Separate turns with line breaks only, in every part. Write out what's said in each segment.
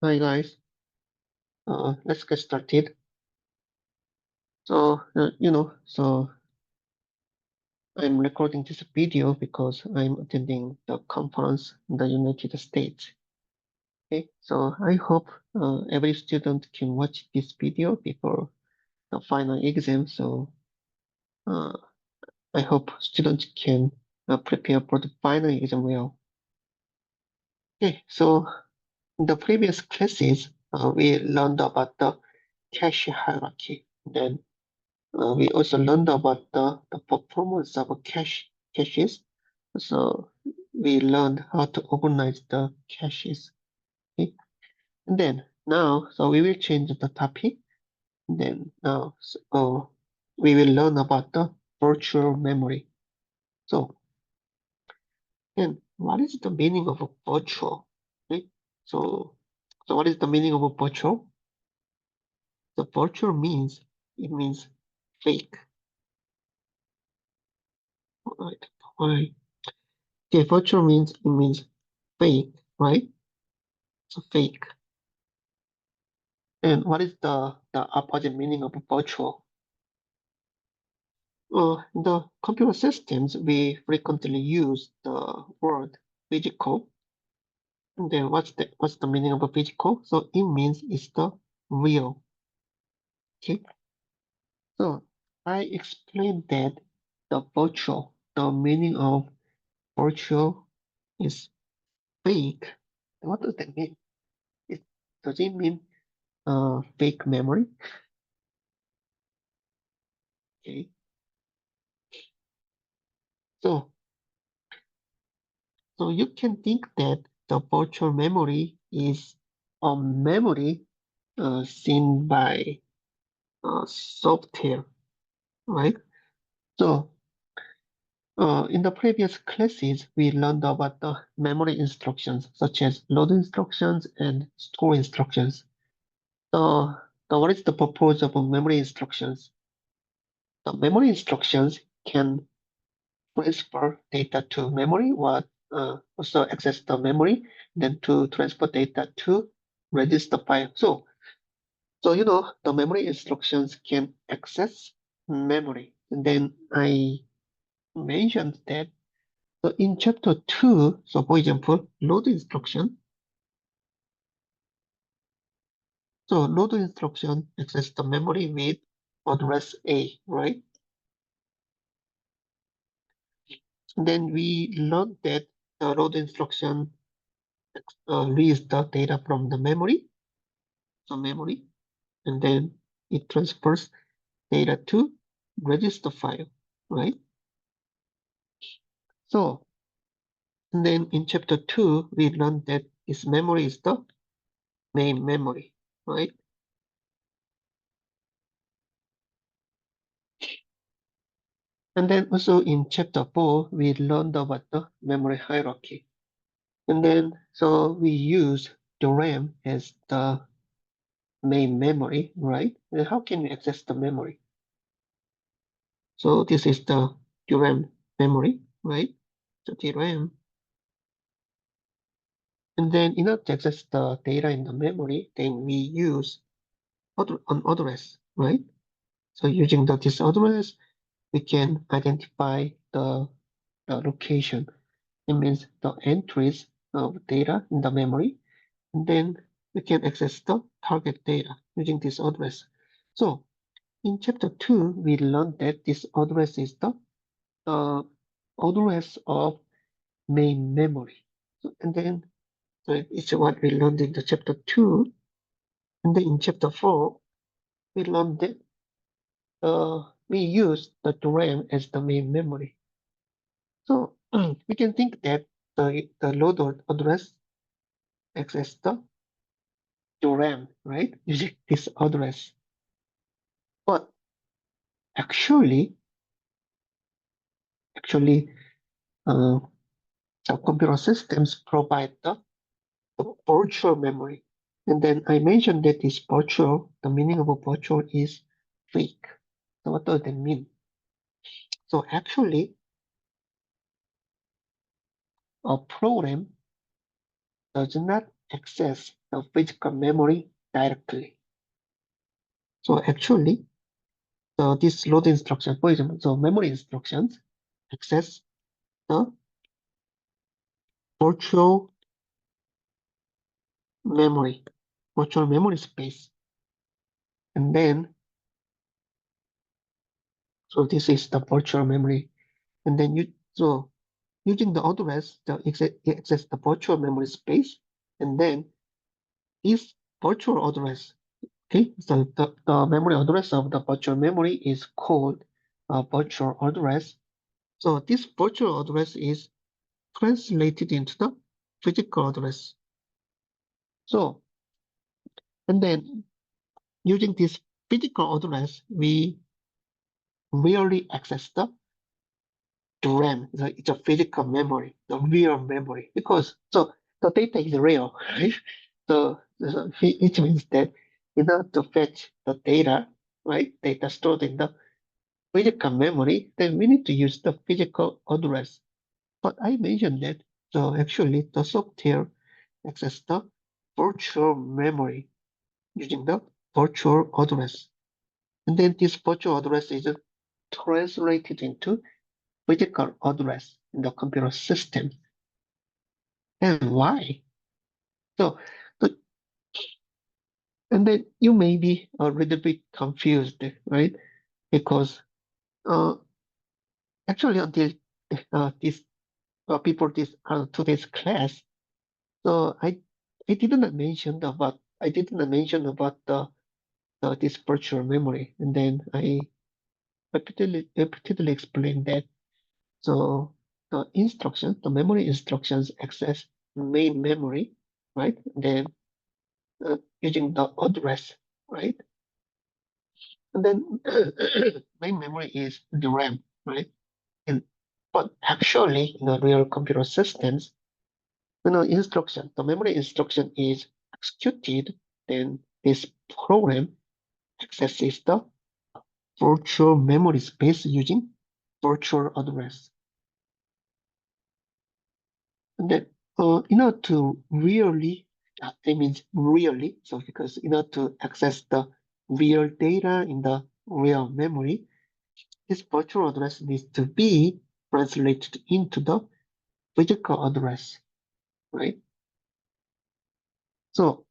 Hi guys, let's get started. So I'm recording this video because I'm attending the conference in the United States. Okay, so I hope every student can watch this video before the final exam. So uh, I hope students can prepare for the final exam well. Okay, so in the previous classes, we learned about the cache hierarchy. Then we also learned about the performance of caches. So we learned how to organize the caches. Okay? And then now, so we will change the topic. And then now, we will learn about the virtual memory. So then, what is the meaning of a virtual? Okay? So, so what is the meaning of a virtual? The virtual means fake. Right? Why? Okay, virtual means fake, right? So fake. And what is the opposite meaning of virtual? The computer systems, we frequently use the word physical. And then what's the meaning of a physical? So it means it's the real. Okay. So I explained that the meaning of virtual is fake. What does that mean? It, does it mean fake memory? Okay. So So you can think that the virtual memory is a memory seen by software, right? So in the previous classes, we learned about the memory instructions such as load instructions and store instructions. So, what is the purpose of memory instructions? The memory instructions can transfer data to memory, what also access the memory, then to transfer data to register file. So the memory instructions can access memory. And then I mentioned that so in chapter 2, so for example, load instruction. So load instruction access the memory with address A, right? And then we learned that the load instruction reads the data from the memory, and then it transfers data to register file, right? So, and then in chapter 2, we learned that this memory is the main memory, right? And then also in chapter 4, we learned about the memory hierarchy. And then, so we use the RAM as the main memory, right? And how can we access the memory? So this is the DRAM memory, right? So DRAM. And then in order to access the data in the memory, then we use an address, right? So using this address, we can identify the location. It means the entries of data in the memory. And then we can access the target data using this address. So in chapter 2, we learned that this address is the address of main memory. So it's what we learned in the chapter 2. And then in chapter 4, we learned that we use the RAM as the main memory. So we can think that the load address access the RAM, right? Using this address. But actually, actually, uh, the computer systems provide the virtual memory. And then I mentioned that this virtual, the meaning of a virtual is fake. So what does that mean? So actually, a program does not access the physical memory directly. So actually, this load instruction, for example, so memory instructions access the virtual memory, virtual memory space. And then, so this is the virtual memory. And then using the address, you access the virtual memory space. And then this virtual address, okay, so the memory address of the virtual memory is called virtual address. So this virtual address is translated into the physical address. So, and then using this physical address, we rarely access the RAM. It's a physical memory, the real memory, because so the data is real, right? So it means that in order to fetch the data, right, data stored in the physical memory, then we need to use the physical address. But I mentioned that, so actually the software access the virtual memory using the virtual address. And then this virtual address is translated into physical address in the computer system. And why? So, so and then you may be a little bit confused, right? Because uh, actually until this before this today's class, so I didn't mention about the this virtual memory, and then I repeatedly explained that. So the memory instructions access main memory, right? Then using the address, right? And then main memory is the RAM, right? And but actually, in the real computer systems, the memory instruction is executed, then this program accesses the virtual memory space using virtual address. And then, in order to it means really, so because in order to access the real data in the real memory, this virtual address needs to be translated into the physical address, right? So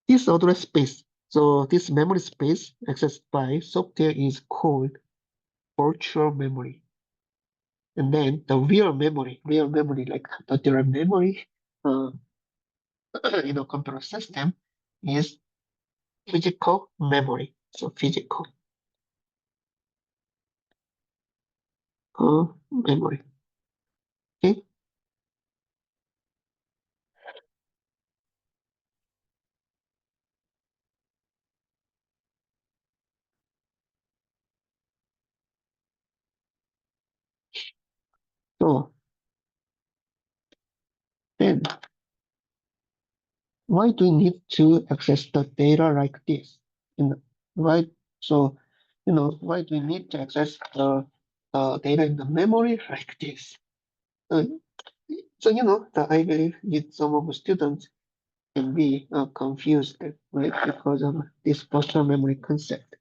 this address space, so this memory space accessed by software is called virtual memory. And then the real memory, like the direct memory, uh, computer system is physical memory. So physical memory. Okay. So then why do we need to access the data like this? Why so why do we need to access the data in the memory like this? Uh, so I believe some of the students can be confused, right, because of this virtual memory concept.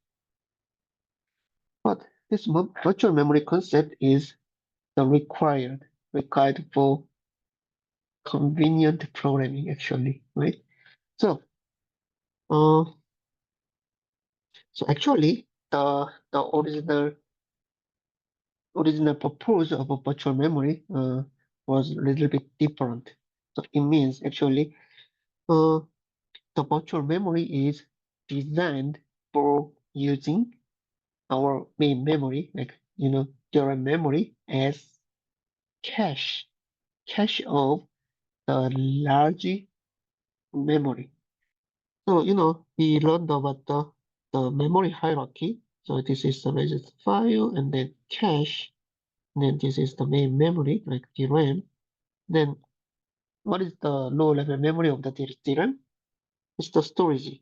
But this virtual memory concept is the required for convenient programming, actually, right? So, uh, so actually, the original purpose of a virtual memory was a little bit different. So it means actually, uh, the virtual memory is designed for using our main memory, like DRAM memory, as cache, cache of the large memory. So we learned about the memory hierarchy. So this is the register file, and then cache, and then this is the main memory, like DRAM. Then what is the low level memory of the DRAM? It's the storage,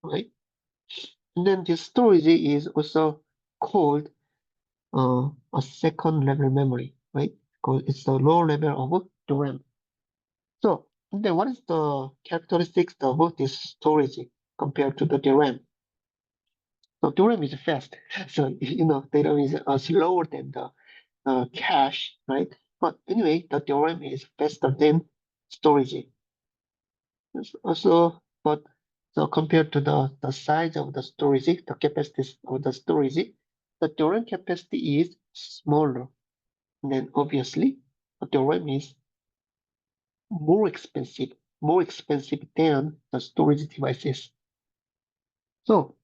right? And then this storage is also called a second level memory, right? Because it's the low level of the RAM. So And then what is the characteristics of this storage compared to the DRAM? So DRAM is fast. So DRAM is slower than the cache, right? But anyway, the DRAM is faster than storage. Also, but so compared to the size of the storage, the capacity of the storage, the DRAM capacity is smaller. And then obviously, the DRAM is more expensive than the storage devices. So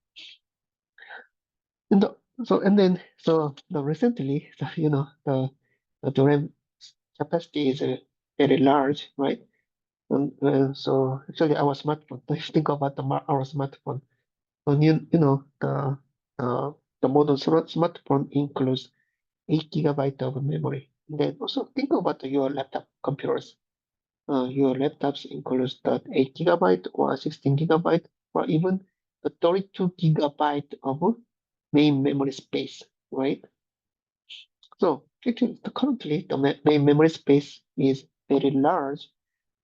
in the so and then so the recently the DRAM capacity is very large, right? And so actually our smartphone, if you think about our smartphone, and the modern smartphone includes 8 GB of memory. And then also think about your laptop computers. Your laptops includes the 8 GB or 16 GB or even the 32 GB of main memory space, right? So actually, currently the main memory space is very large,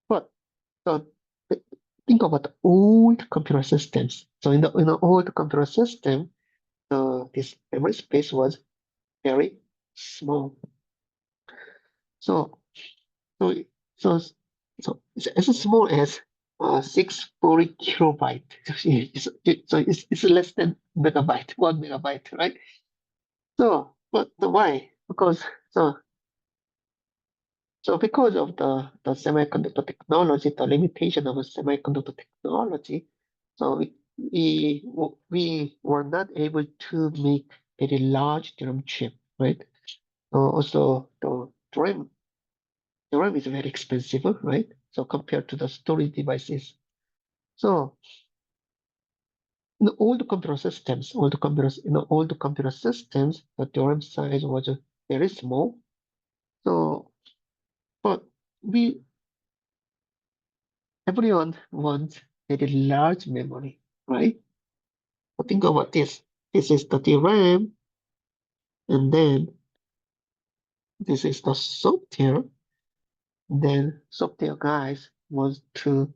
but so think about the old computer systems. So in the old computer system, this memory space was very small. So so so it's as small as 640 kilobyte. So it's less than megabyte, 1 MB, right? So but why? Because of the semiconductor technology, the limitation of semiconductor technology, so we were not able to make very large DRAM chip, right? Also, the RAM is very expensive, right? So compared to the storage devices. So in all the computer systems, the DRAM size was very small. So, but we everyone wants very large memory, right? But think about this. This is the DRAM, and then this is the software. Then software guys want to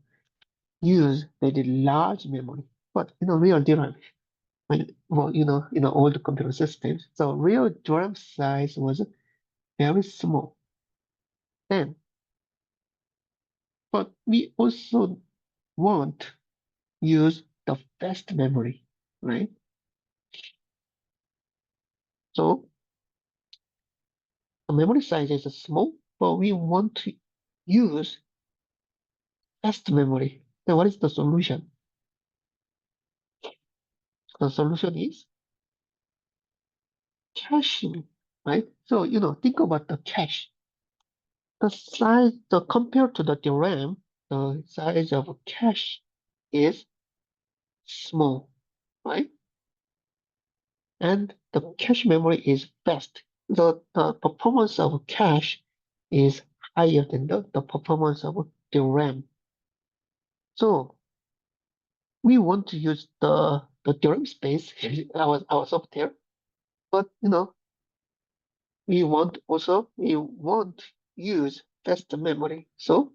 use very large memory. But real DRAM, all the computer systems. So real DRAM size was very small. Then, but we also want use the fast memory, right? So the memory size is small, but we want to use fast memory. Then what is the solution? The solution is caching, right? So, think about the cache. Compared to the DRAM, the size of a cache is small, right? And the cache memory is fast. The performance of cache is higher than the performance of the RAM. So we want to use the DRAM space, our software, but we want use fast memory. So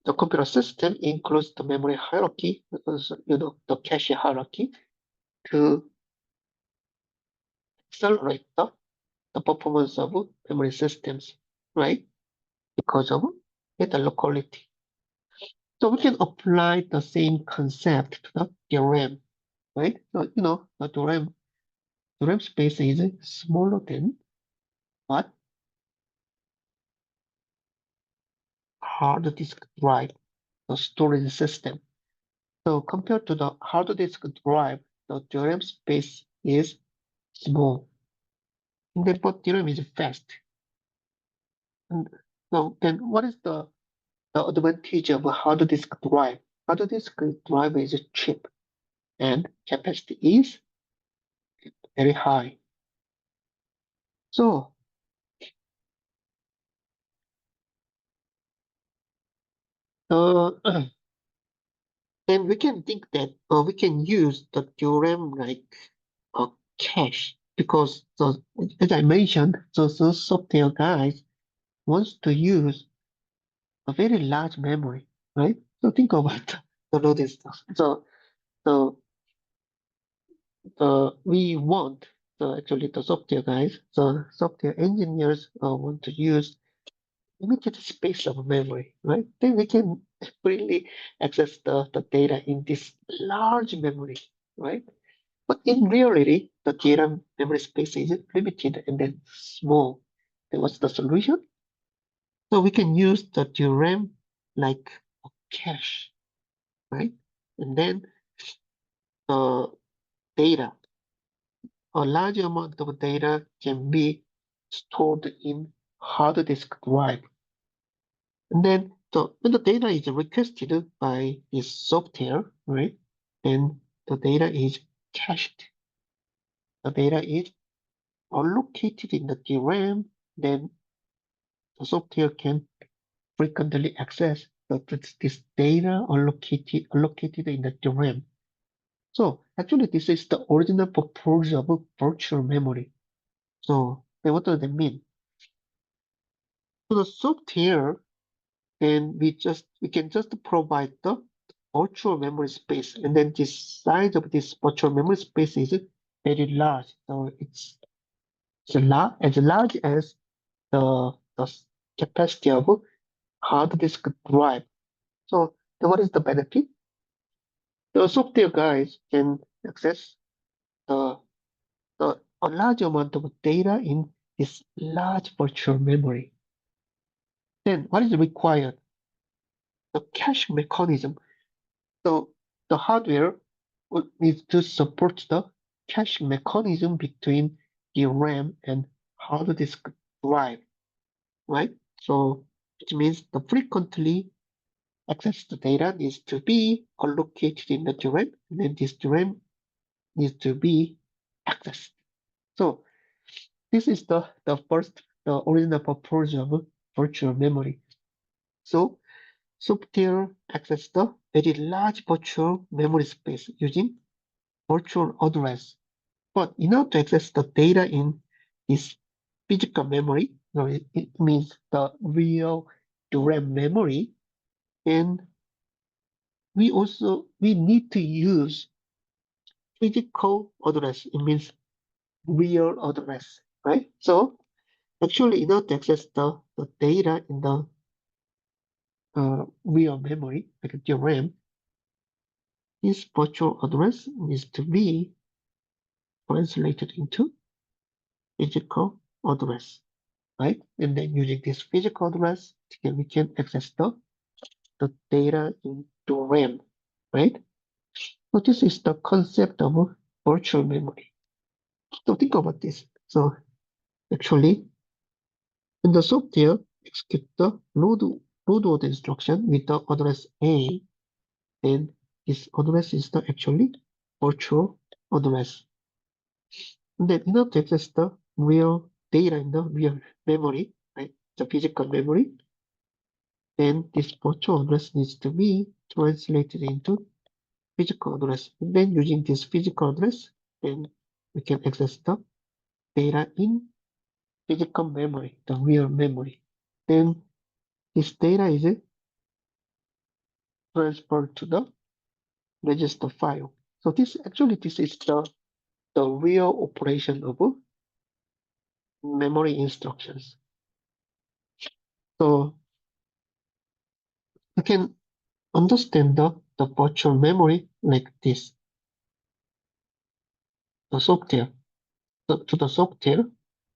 the computer system includes the memory hierarchy, the cache hierarchy to accelerate the performance of memory systems, right? Because of data locality. So we can apply the same concept to the DRAM, right? So, the DRAM space is smaller than what hard disk drive, the storage system. So compared to the hard disk drive, the DRAM space is small. And then but DRAM is fast. And so then what is the advantage of a hard disk drive? Hard disk drive is cheap and capacity is very high. So uh, then we can think that we can use the DRAM like a cache because as I mentioned, those software guys wants to use a very large memory, right? So think about the loaded stuff. So we want actually the software guys, the software engineers want to use limited space of memory, right? Then we can really access the data in this large memory, right? But in reality, the data memory space is limited and then small. Then what's the solution? So we can use the DRAM like a cache, right? And then the data, a large amount of data can be stored in hard disk drive. And then when the data is requested by this software, right? Then the data is cached. The data is allocated in the DRAM. Then the software can frequently access this data allocated in the DRAM. So actually, this is the original purpose of virtual memory. So then what does that mean? So the software, then we can just provide the virtual memory space, and then the size of this virtual memory space is very large. So as large as the capacity of hard disk drive. So then what is the benefit? The software guys can access the, a large amount of data in this large virtual memory. Then what is required? The cache mechanism. So the hardware needs to support the cache mechanism between the RAM and hard disk drive, right? So it means the frequently accessed data needs to be allocated in the DRAM, and then this DRAM needs to be accessed. So this is the original purpose of virtual memory. So software access the very large virtual memory space using virtual address. But in order to access the data in this physical memory, it means the real DRAM memory, and we need to use physical address. It means real address, right? So actually, in order to access the data in the real memory, like the RAM, this virtual address needs to be translated into physical address, right? And then using this physical address, we can access the data into RAM, right? So this is the concept of virtual memory. So think about this. So actually, when the software executes the load instruction with the address A, then this address is the actually virtual address. And then in order to access the real data in the real memory, right, the physical memory, then this virtual address needs to be translated into physical address. And then using this physical address, then we can access the data in physical memory, the real memory. Then this data is transferred to the register file. So this is the real operation of memory instructions. So you can understand the virtual memory like this. The software to the software.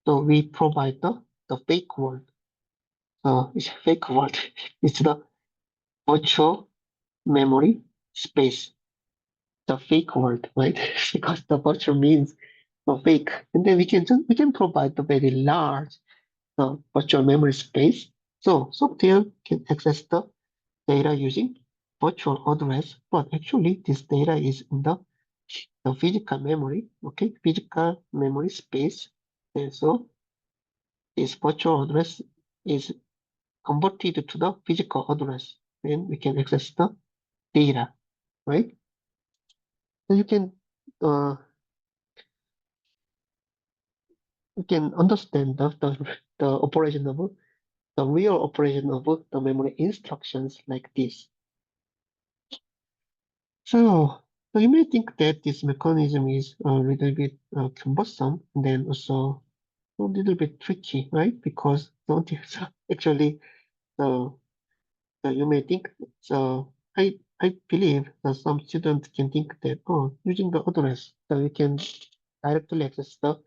So we provide the fake world. It's a fake world. It's the virtual memory space. The fake world, right? Because the virtual means fake, and then we can provide the very large virtual memory space. So software can access the data using virtual address, but actually this data is in the physical memory, okay, physical memory space. And so this virtual address is converted to the physical address. Then we can access the data, right? So uh, you can understand the operation of the real operation of the memory instructions like this. So, you may think that this mechanism is a little bit cumbersome, and then also a little bit tricky, right? Because don't you, actually, uh, you may think, so I believe that some students can think that, oh, using the address, so you can directly access the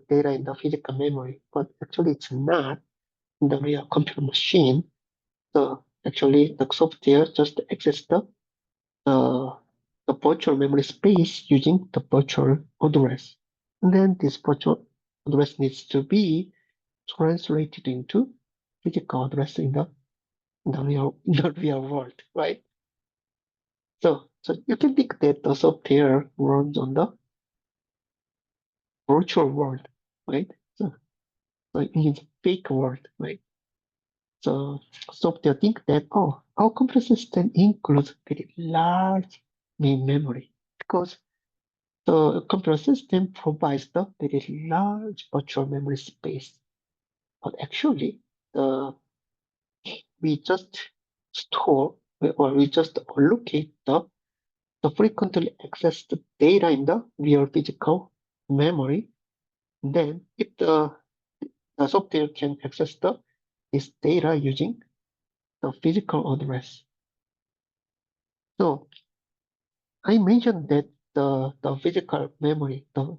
data in the physical memory, but actually it's not in the real computer machine. So actually the software just access the, the virtual memory space using the virtual address. And then this virtual address needs to be translated into physical address in the real world, right? So you can think that the software runs on the virtual world, right? So it is fake world, right? So software think that, oh, our computer system includes very large main memory because the computer system provides the very large virtual memory space. But actually, the we just store or we just allocate the frequently accessed data in the real physical memory. Then if the software can access this data using the physical address. So I mentioned that the physical memory, the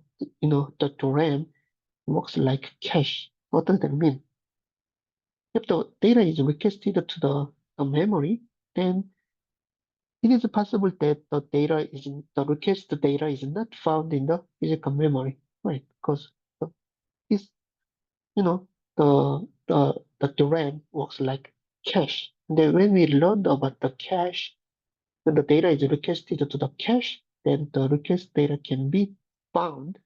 RAM works like cache. What does that mean? If the data is requested to the memory, then it is possible that the request data is not found in the physical memory, right? Because it's, you know, the RAM works like cache. And then when we learned about the cache, when the data is requested to the cache, then the request data can be found,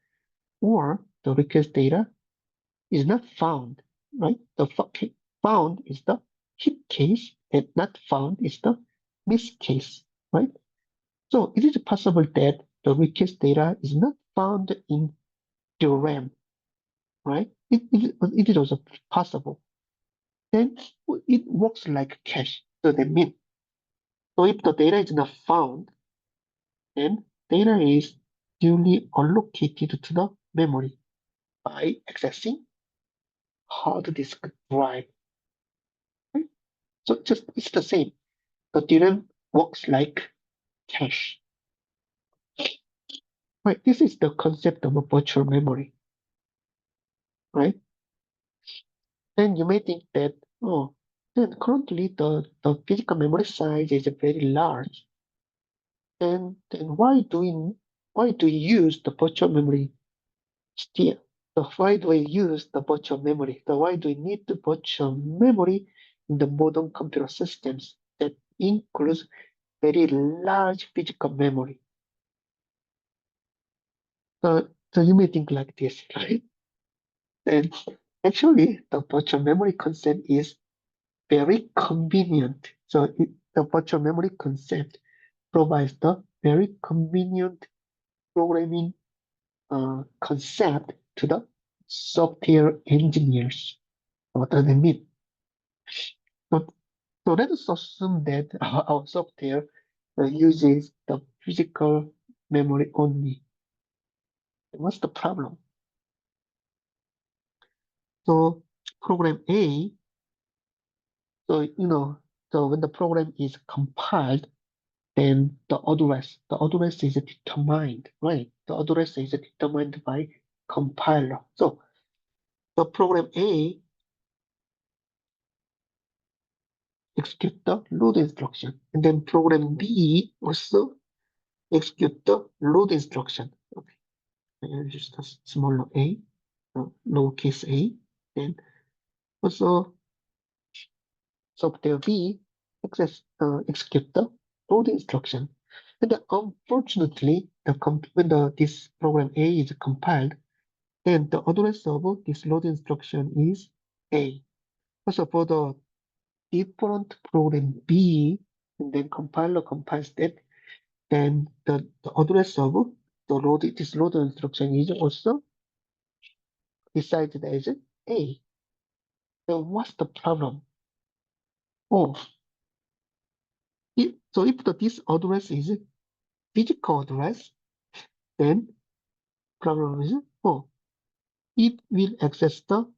or the request data is not found, right? The found is the hit case, and not found is the miss case, right? So it is possible that the request data is not found in the RAM, right? It is also possible. Then it works like cache. So that means, so if the data is not found, then data is duly allocated to the memory by accessing hard disk drive. Right? So just it's the same. The DRAM works like cache. Right? This is the concept of a virtual memory. Right? Then you may think that, oh, then currently the physical memory size is very large. Then why do we use the virtual memory still? So why do we use the virtual memory? So why do we need the virtual memory in the modern computer systems that includes very large physical memory? So you may think like this, right? And actually, the virtual memory concept is very convenient. The virtual memory concept provides the very convenient programming concept to the software engineers. What does it mean? So, so let us assume that our software uses the physical memory only. What's the problem? So program A, so so when the program is compiled, then the address is determined, right? The address is determined by compiler. So the program A execute the load instruction, and then program B also execute the load instruction. Okay, just a smaller a, lowercase a, then also software B execute the load instruction. And then unfortunately, when this program A is compiled, then the address of this load instruction is A. Also for the different program B, and then compiler compiles that, then the address of this load instruction is also decided as A. Then what's the problem? Oh, if this address is physical address, then problem is, oh, it will access the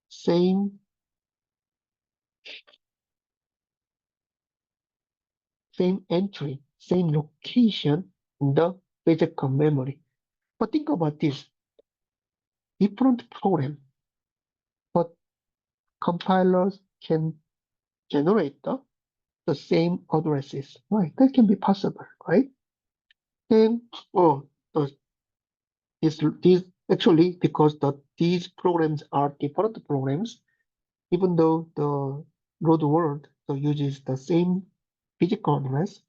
same entry, same location in the physical memory. But think about this, different program, but compilers can generate the same addresses, right? That can be possible, right? Then, oh, these actually, because these programs are different programs, even though the root word uses the same physical address,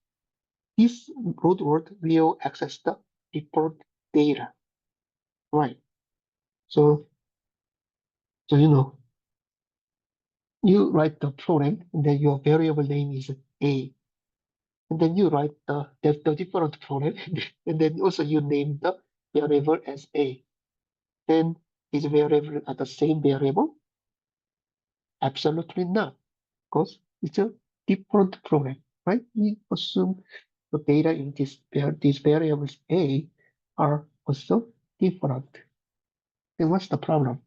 this root word will access the different data, right? So, you write the program, and then your variable name is A, and then you write the different program, and then also you name the variable as A. Then these variables are the same variable? Absolutely not, because it's a different program, right? We assume the data in these variables A are also different. Then what's the problem?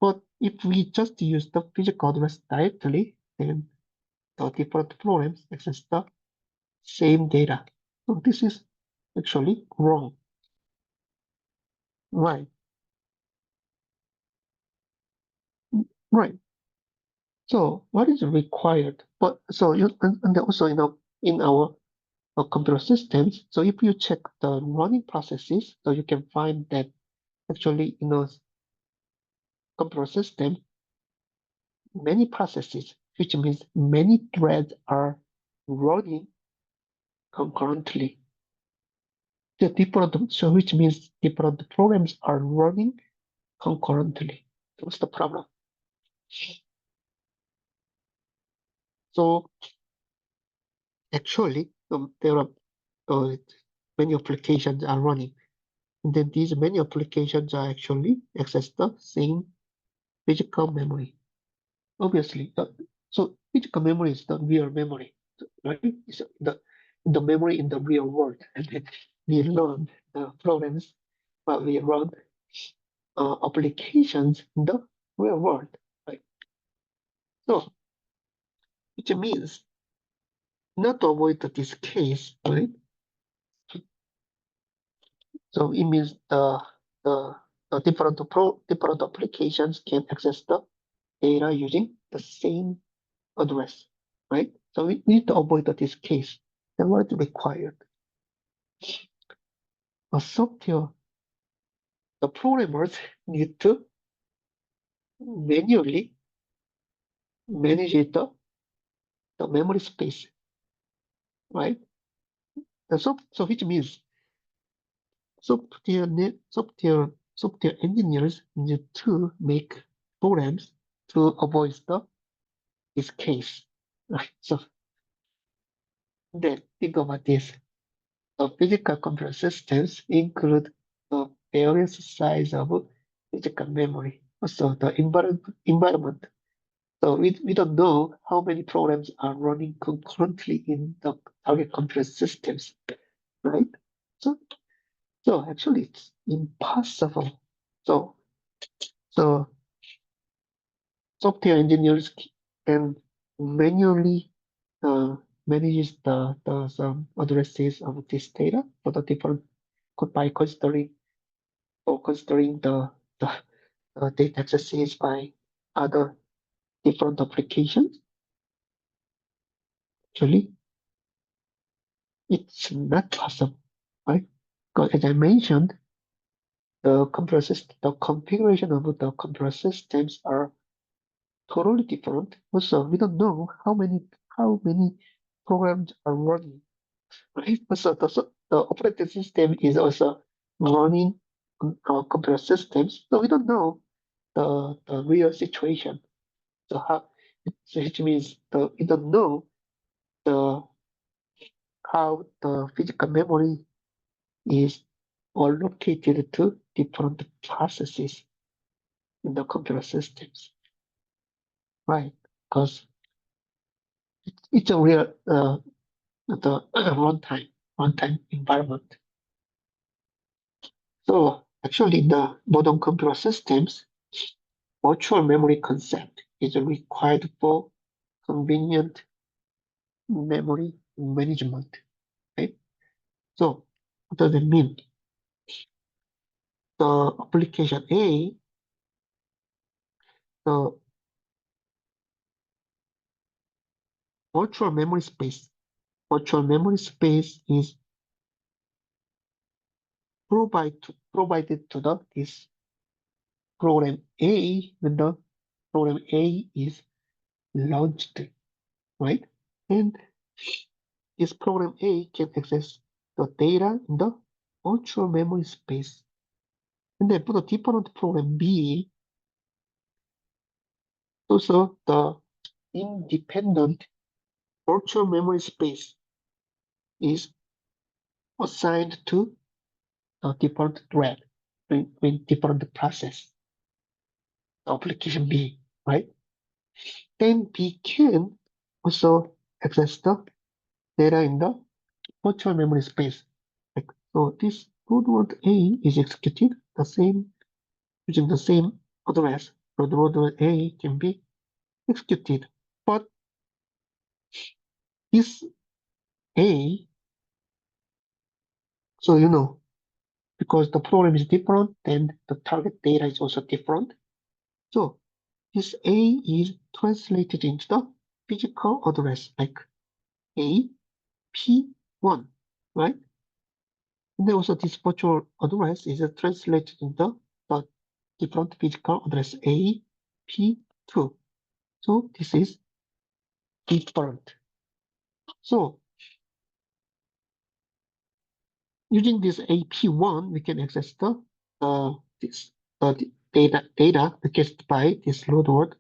But if we just use the physical address directly, then the different programs access the same data. So this is actually wrong. Right. Right. So what is required? But so and also in our computer systems. So if you check the running processes, so you can find that actually in a computer system, many processes, which means many threads are running concurrently. So which means different programs are running concurrently. What's the problem? So actually, there are uh, many applications are running. And then these many applications are actually access the same physical memory. Obviously, so physical memory is the real memory, right? It's the memory in the real world, and then we learn the programs, but we run applications in the real world, right? So, which means not to avoid this case, right? So it means the, the different applications can access the data using the same address, right? So we need to avoid this case. Then what is required? A software, the programmers need to manually manage the memory space, right? And so which means software engineers need to make programs to avoid this case, right? So then think about this. The physical computer systems include the various size of physical memory, also the environment. So we don't know how many programs are running concurrently in the target computer systems, right? So so actually it's impossible. So so software engineers can manually uh, manage the some addresses of this data for the different by considering the data accesses by other different applications. Actually, it's not possible, right? Because as I mentioned, the configuration of the computer systems are totally different. Also, we don't know how many programs are running, right? Also, the operating system is also running on our computer systems, so we don't know the real situation. So which means we don't know the how the physical memory is allocated to different processes in the computer systems. right? Because it's a real the runtime environment. So actually, in the modern computer systems, virtual memory concept is required for convenient memory management, right? So what does it mean? The application A, the virtual memory space. Virtual memory space is provided to this program A when the program A is launched, right? And this program A can access the data in the virtual memory space. And then for the different program B, also the independent virtual memory space is assigned to a different thread in different process, the application B, right? Then B can also access the data in the virtual memory space. Like, so this root word A is executed the same using the same address. So the root word A can be executed, but this A, so because the program is different, then the target data is also different. So this A is translated into the physical address like A P1, right? And then also this virtual address is translated into the different physical address A P2. So this is different. So using this AP1, we can access this data accessed by this load word.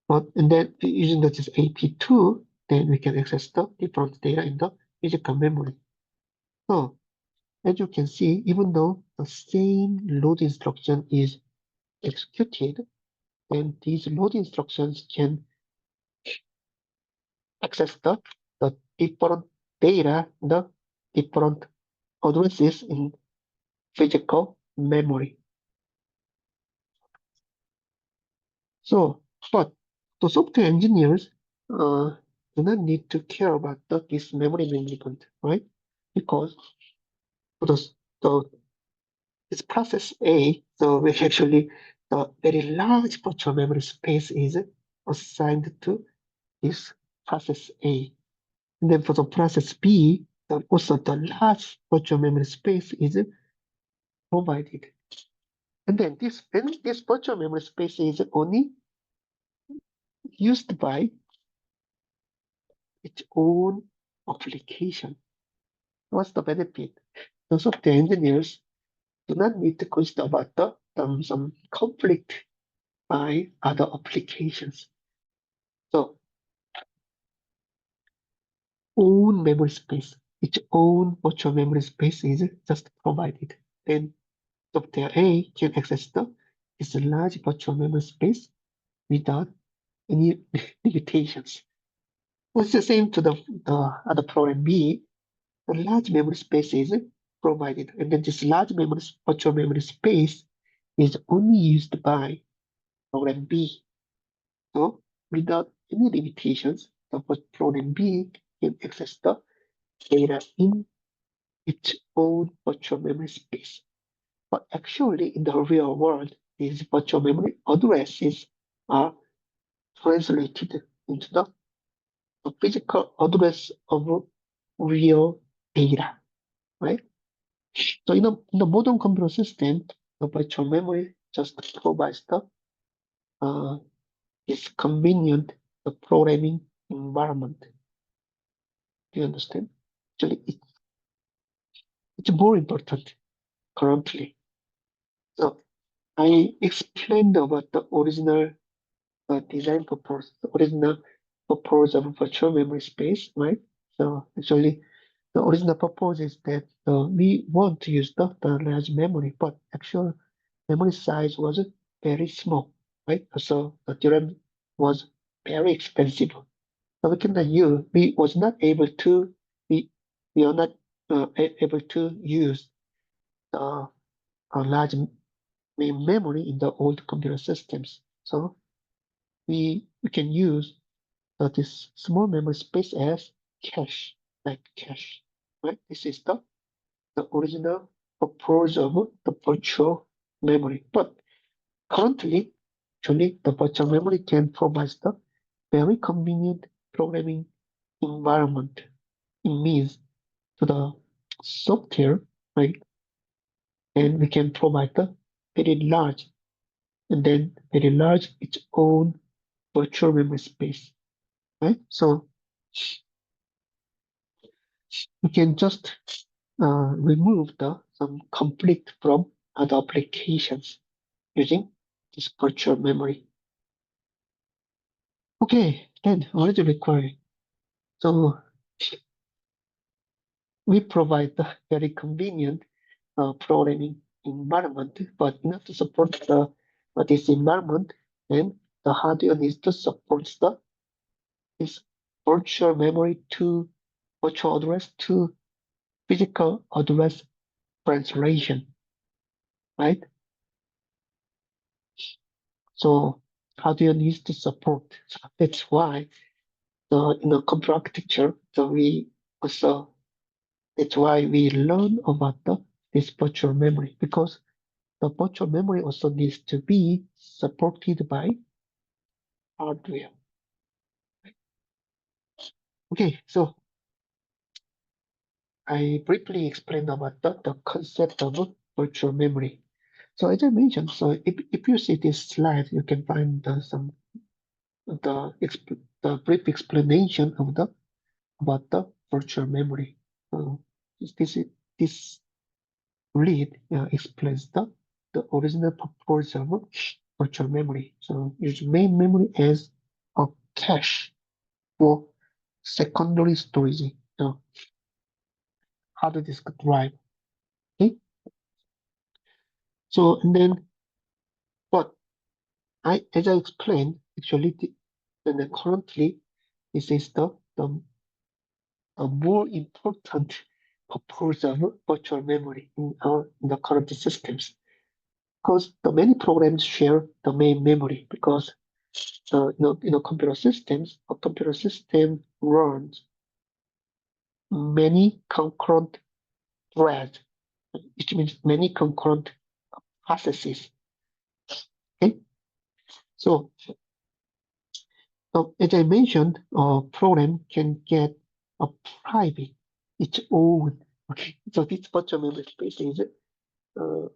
And then using this AP2, then we can access the different data in the physical memory. So as you can see, even though the same load instruction is executed, then these load instructions can access the different data, the different addresses in physical memory. So, but the software engineers do not need to care about this memory management, right? Because for the this process A, so we actually the very large virtual memory space is assigned to this process A. And then for the process B, also the large virtual memory space is provided. And then this virtual memory space is only used by its own application. What's the benefit? The software engineers do not need to consider about some conflict by other applications. So own memory space, its own virtual memory space is just provided. Then software A can access this large virtual memory space without any limitations. It's the same to the other program B. The large memory space is provided, and then this large virtual memory space is only used by program B. So without any limitations, the program B can access the data in its own virtual memory space. But actually, in the real world, these virtual memory addresses are translated into the physical address of real data, right? So in the modern computer system, the virtual memory just provides uh, this convenient the programming environment. Do you understand? Actually, it's more important currently. So I explained about the original design purpose, the original purpose of virtual memory space, right? So actually, the original purpose is that we want to use the large memory, but actual memory size was very small, right? So the DRAM was very expensive. So we was not able to we are not able to use a large main memory in the old computer systems. So we can use this small memory space as cache, like cache. Right? This is the original purpose of the virtual memory. But currently, actually, the virtual memory can provide the very convenient programming environment. It means to the software, right? And we can provide the very large and then very large its own virtual memory space, right? So we can just remove the some conflict from other applications using this virtual memory. Okay, then what is required? So we provide the very convenient programming environment, but in order to support this environment, then the hardware needs to support this virtual memory to virtual address to physical address translation, right? So hardware needs to support. So that's why in the computer architecture, also that's why we learn about this virtual memory because the virtual memory also needs to be supported by hardware. Okay, so I briefly explained about the concept of virtual memory. So as I mentioned, so if you see this slide, you can find the brief explanation of about the virtual memory. So this read explains the original purpose of virtual memory. So use main memory as a cache for secondary storage. So hard disk drive. Okay. So and then, but as I explained, actually, then currently this is the more important purpose of virtual memory in the current systems. Because the many programs share the main memory because computer systems, a computer system runs many concurrent threads, which means many concurrent processes. Okay, so as I mentioned, a program can get a private its own. Okay, so this virtual memory space is uh,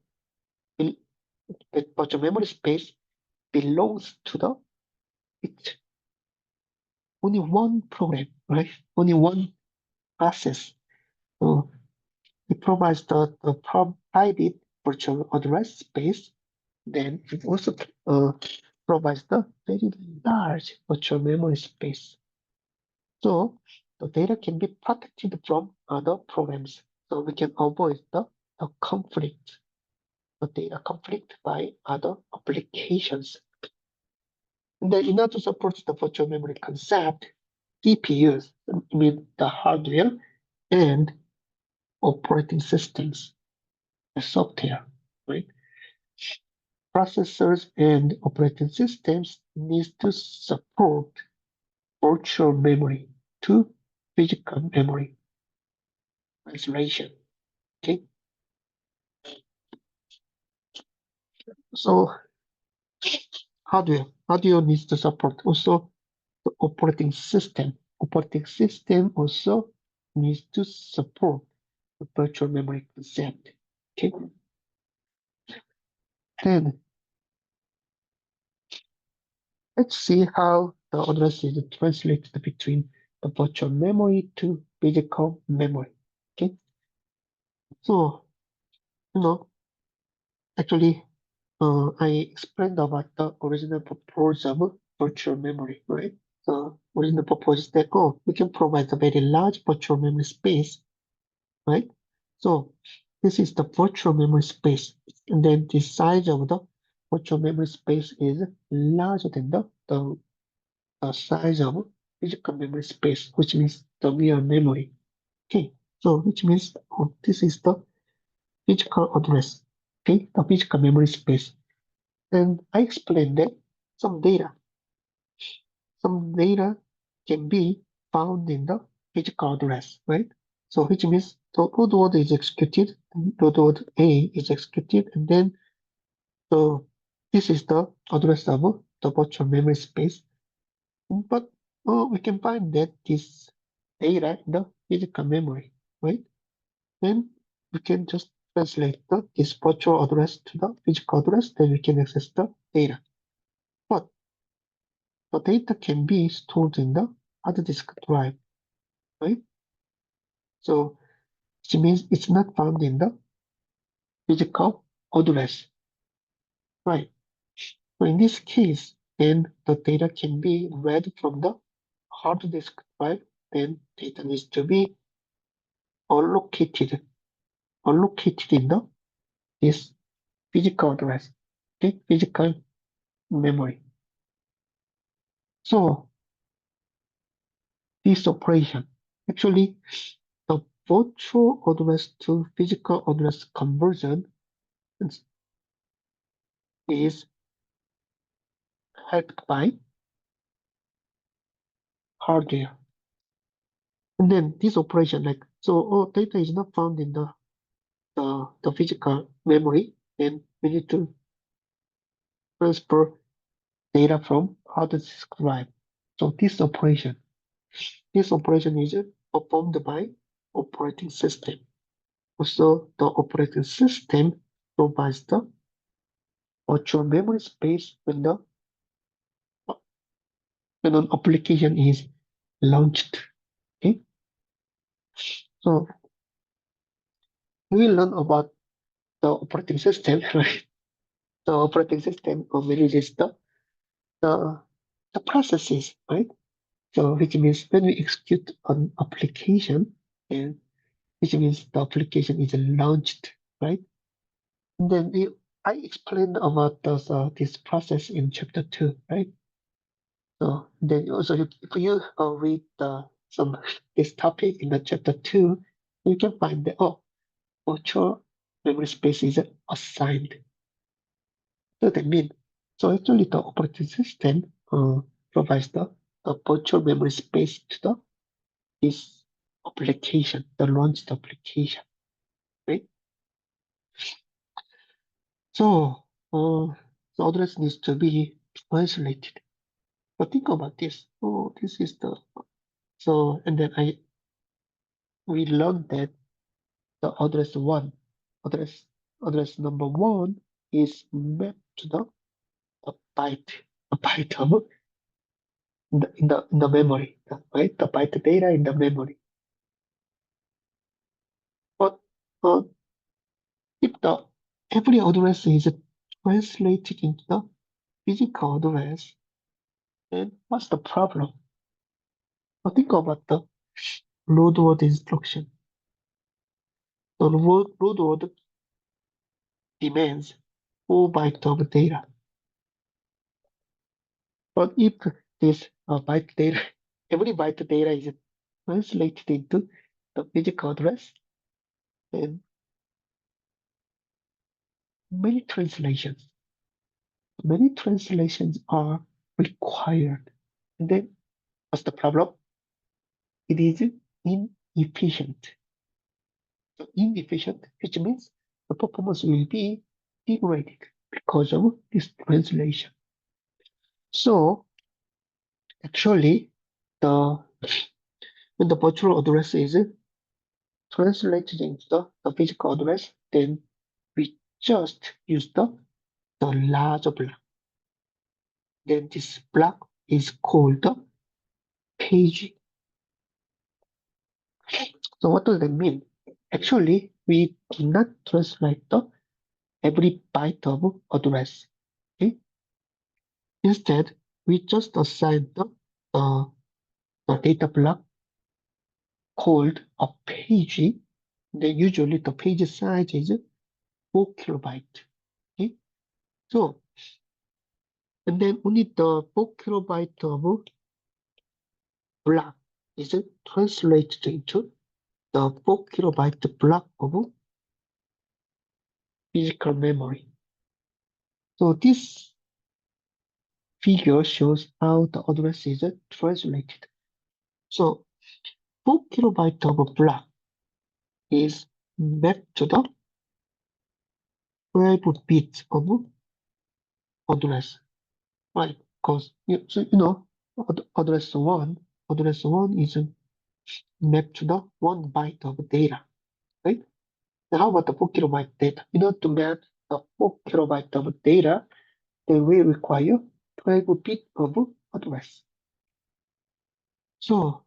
the virtual memory space belongs to it's only one program, right? Only one process. So it provides the private virtual address space. Then it also provides the very large virtual memory space. So the data can be protected from other programs. So we can avoid the conflict, the data conflict by other applications. And then in order to support the virtual memory concept, CPUs, I mean the hardware and operating systems, the software, right? Processors and operating systems need to support virtual memory to physical memory translation. Okay, so hardware needs to support also the operating system. Operating system also needs to support the virtual memory concept. Okay, then let's see how the address is translated between the virtual memory to physical memory. Okay, so actually, I explained about the original purpose of virtual memory, right? The original purpose is that we can provide a very large virtual memory space, right? So this is the virtual memory space, and then the size of the virtual memory space is larger than the the size of physical memory space, which means the real memory. Okay, so which means this is the physical address. Okay, the physical memory space. And I explained that some data, some data can be found in the physical address, right? So which means the root word is executed, root word A is executed, and then so this is the address of the virtual memory space. But we can find that this data in the physical memory, right? Then we can just translate this virtual address to the physical address, then we can access the data. But the data can be stored in the hard disk drive, right? So which means it's not found in the physical address, right? So in this case, then the data can be read from the hard disk drive, then data needs to be allocated, allocated in the this physical address, okay, physical memory. So this operation, actually, the virtual address to physical address conversion is helped by hardware. And then this operation, like so, data is not found in the physical memory, then we need to transfer data from hard disk drive. So this operation is performed by operating system. Also, the operating system provides the virtual memory space when an application is launched. Okay, so we learn about the operating system, right? The operating system manages the the processes, right? So which means when we execute an application, and which means the application is launched, right? And then I explained about this process in chapter 2, right? So then also if you read some this topic in the chapter 2, you can find that virtual memory space is assigned. So that means so actually the operating system provides the virtual memory space to this application, the launched application, right? So the address needs to be translated. But think about this. Oh, this is the so and then I we learned that the address one, address address number one is mapped to the byte, a byte of in the memory, right? The byte data in the memory. But uh, if the every address is translated into the physical address, then what's the problem? Now think about the load word instruction. The load word demands 4 bytes of data. But if this byte data, every byte data is translated into the physical address, then many translations, many translations are required. And then what's the problem? It is inefficient. So inefficient, which means the performance will be degraded because of this translation. So actually, the when the virtual address is translated into the physical address, then we just use the large block. Then this block is called the page. So what does that mean? Actually, we do not translate the every byte of address. Okay? Instead, we just assign uh, the data block called a page. Then usually the page size is 4 kilobyte. Okay? So, and then only the 4 kilobyte of block is translated into the 4 kilobyte block of physical memory. So this figure shows how the address is translated. So 4 kilobyte of block is mapped to the 12 bits of address, right? Because address one is mapped to the 1 byte of data, right? Now how about the 4 kilobyte data? In order to map the 4 kilobyte of data, then we require 12 bits of address. So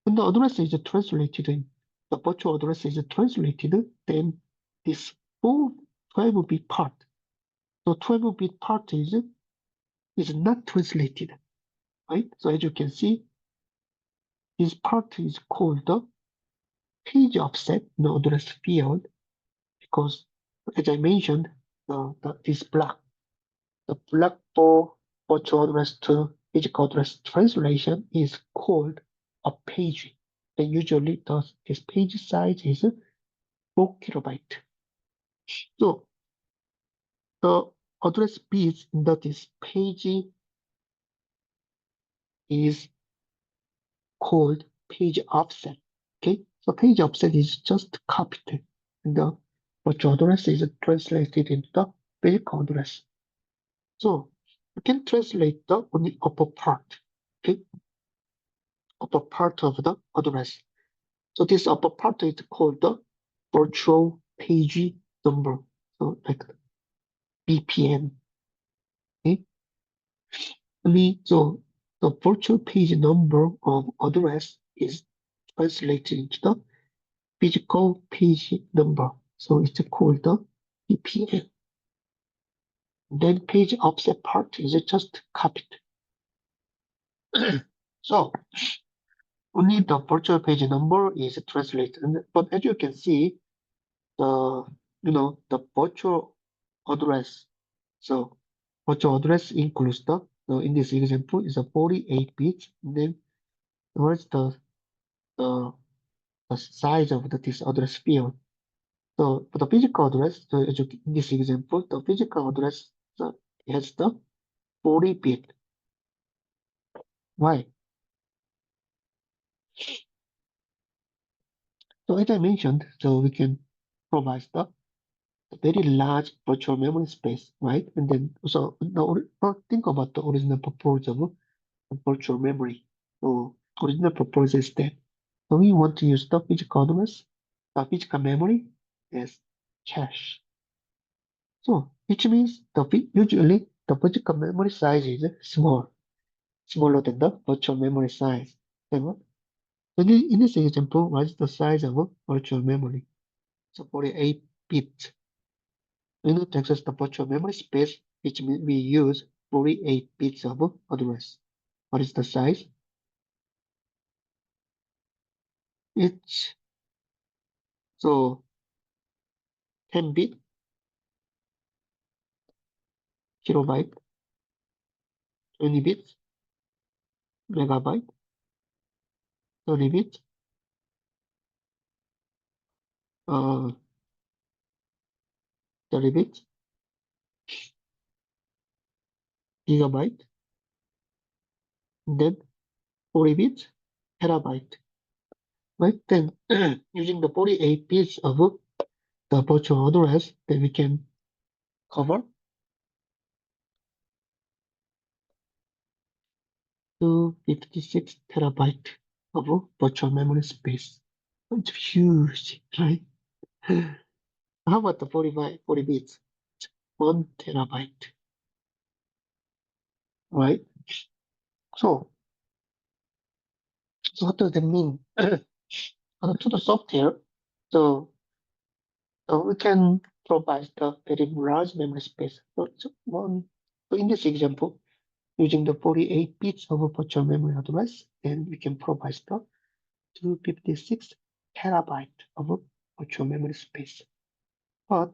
when the address is translated, the virtual address is translated, then this full 12-bit part, the 12-bit part is not translated, right? So as you can see, this part is called the page offset in the address field because, as I mentioned, this block, the block for virtual address to physical address translation is called a page. And usually this page size is 4 kilobyte. So the address bits in this page is called page offset. Okay, so page offset is just copied, and the virtual address is translated into the physical address. So you can translate the only upper part, okay, upper part of the address. So this upper part is called the virtual page number, so like BPN. Okay, so the virtual page number of address is translated into the physical page number. So it's called the BPN. Then page offset part is just copied. So only the virtual page number is translated. But as you can see, the the virtual address. So virtual address includes so in this example is a 48 bits. And then where's the size of this address field? So for the physical address, in this example, the physical address has the 40 bit. Why? So as I mentioned, so we can provide the very large virtual memory space, right? And then so think about the original purpose of virtual memory. So original purpose is that so we want to use the physical address, the physical memory as cache. So which means usually the physical memory size is smaller than the virtual memory size. So in this example, what is the size of a virtual memory? So 48 bits. In order to access the virtual memory space, which means we use 48 bits of address. What is the size? It's so 10 bit kilobyte, 20 bits megabyte, 30 bits, uh, 30 bits gigabyte, and then 40 bits terabyte. Right then, using the 48 bits of the virtual address, then we can cover 256 terabyte of virtual memory space. It's huge, right? How about the 40 bits? 1 terabyte, right? So, so what does that mean to the software? So, we can provide the very large memory space. So in this example, using the 48 bits of a virtual memory address, then we can provide the 256 terabyte of a virtual memory space. But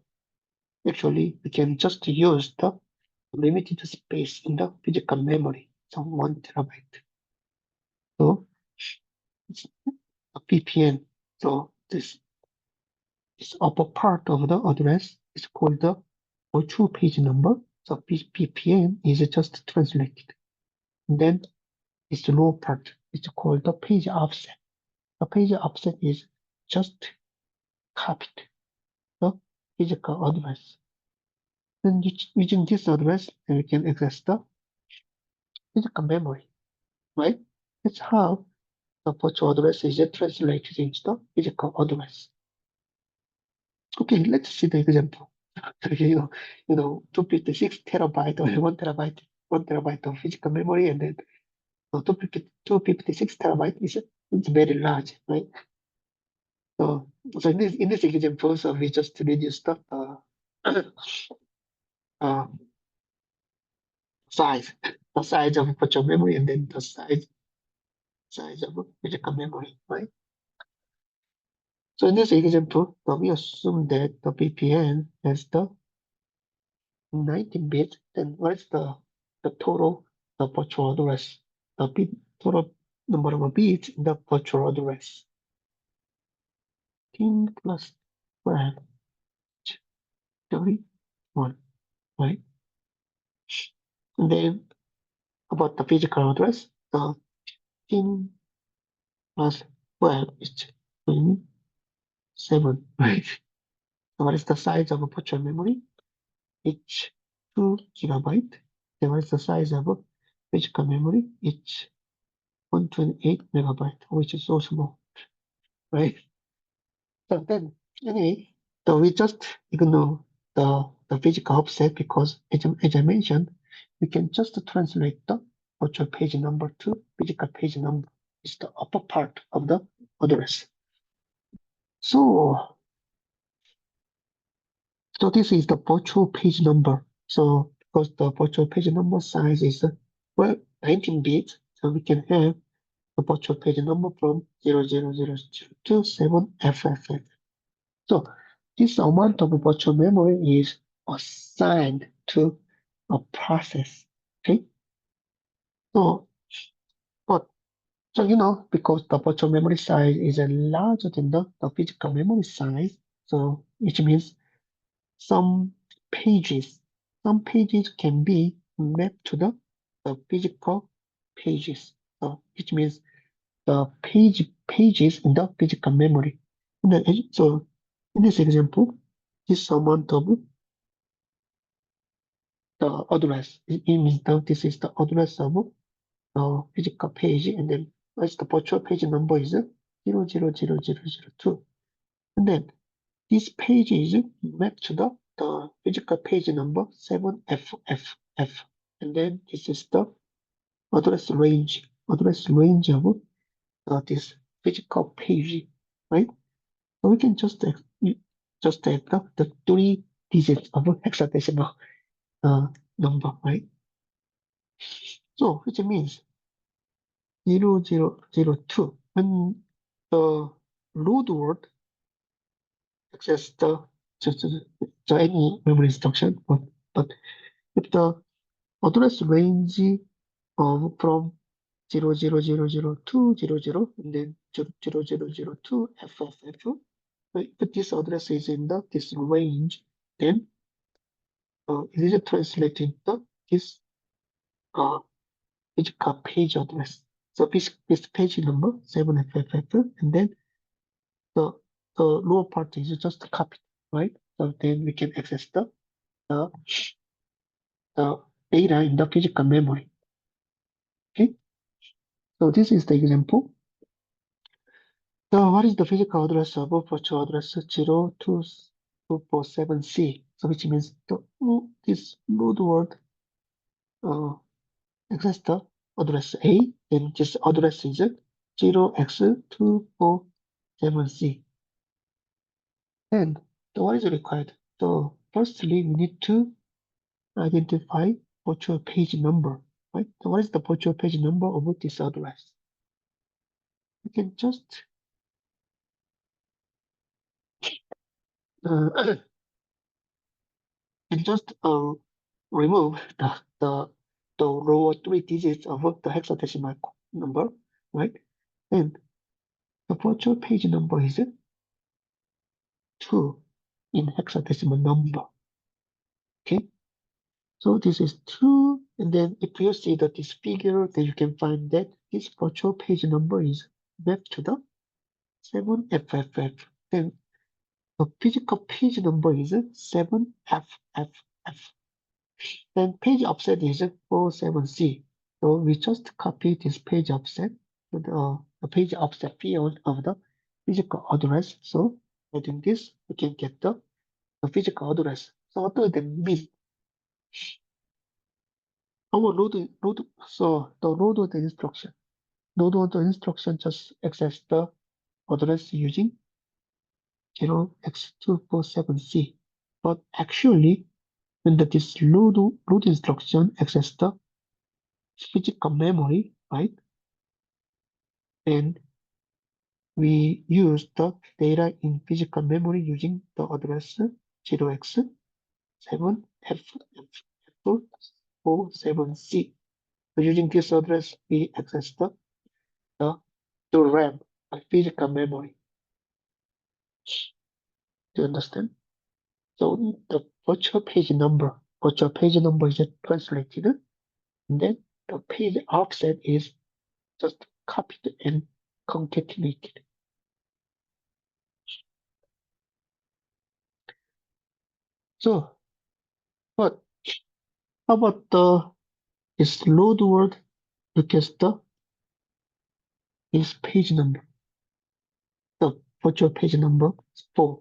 actually, we can just use the limited space in the physical memory, so 1 terabyte. So it's a VPN. So this upper part of the address is called the virtual page number. So VPN is just translated. And then this lower part is called the page offset. The page offset is just copied the physical address. Then using this address, we can access the physical memory, right? That's how the virtual address is translated into the physical address. Okay, let's see the example. You know, 256 terabyte or 1 terabyte of physical memory, and then 256 terabyte is it's very large, right? So in this example, so we just reduce the uh, size, the size of virtual memory, and then the size of physical memory, right? So in this example, we assume that the VPN has the 19 bits, then what's the total the virtual address? The bit total number of bits in the virtual address. 10 plus 12, 31, right? And then about the physical address, the 10 plus 12 is 27, right? So what is the size of a virtual memory? It's 2 gigabyte. Then what is the size of a physical memory? It's 128 megabyte, which is so small, right? So then, anyway, so we just ignore the physical offset because, as I mentioned, we can just translate the virtual page number to physical page number. It's the upper part of the address. So, so this is the virtual page number. So, because the virtual page number size is well 19 bits, so we can have the virtual page number from 0000 to 7FFF. So this amount of virtual memory is assigned to a process. Okay. So, but so because the virtual memory size is larger than the physical memory size, so which means some pages, some pages can be mapped to the physical pages. So which means the pages in the physical memory. So in this example, this amount of the address. It means that this is the address of the physical page, and then what's the virtual page number is 00002. And then this page is mapped to the physical page number 7FFF. And then this is the address range of this physical page, right? So we can just add the 3 digits of hexadecimal number, right? So which means 0002. When the root word access just any memory instruction, but if the address range from 00000 and then 0002 FFF, if this address is in this range, then it is translated to this uh, physical page address. So this page number 7FFF, and then the lower part is just copied, right? So then we can access the, the data in the physical memory. Okay, so this is the example. So what is the physical address of virtual address 02247C? So which means this root word access the address A, and this address is 0x247C. And so what is required? So firstly, we need to identify virtual page number, right? So what is the virtual page number of this address? We can just uh, can just remove the lower 3 digits of the hexadecimal number, right? And The virtual page number is 2 in hexadecimal number. Okay, so this is 2, and then if you see that this figure, then you can find that this virtual page number is mapped to the 7FFF. Then the physical page number is 7FFF. Then page offset is 47C. So we just copy this page offset to the page offset field of the physical address. So adding this, we can get the physical address. So what does that mean? Our so the load order instruction. Load order instruction just access the address using 0x247C. But actually, when this load instruction access the physical memory, right? And we use the data in physical memory using the address 0x7F47C. So using this address, we access the RAM, the physical memory. Do you understand? So the virtual page number is translated, and then the page offset is just copied and concatenated. So, but how about this load word request is page number? The virtual page number is 4.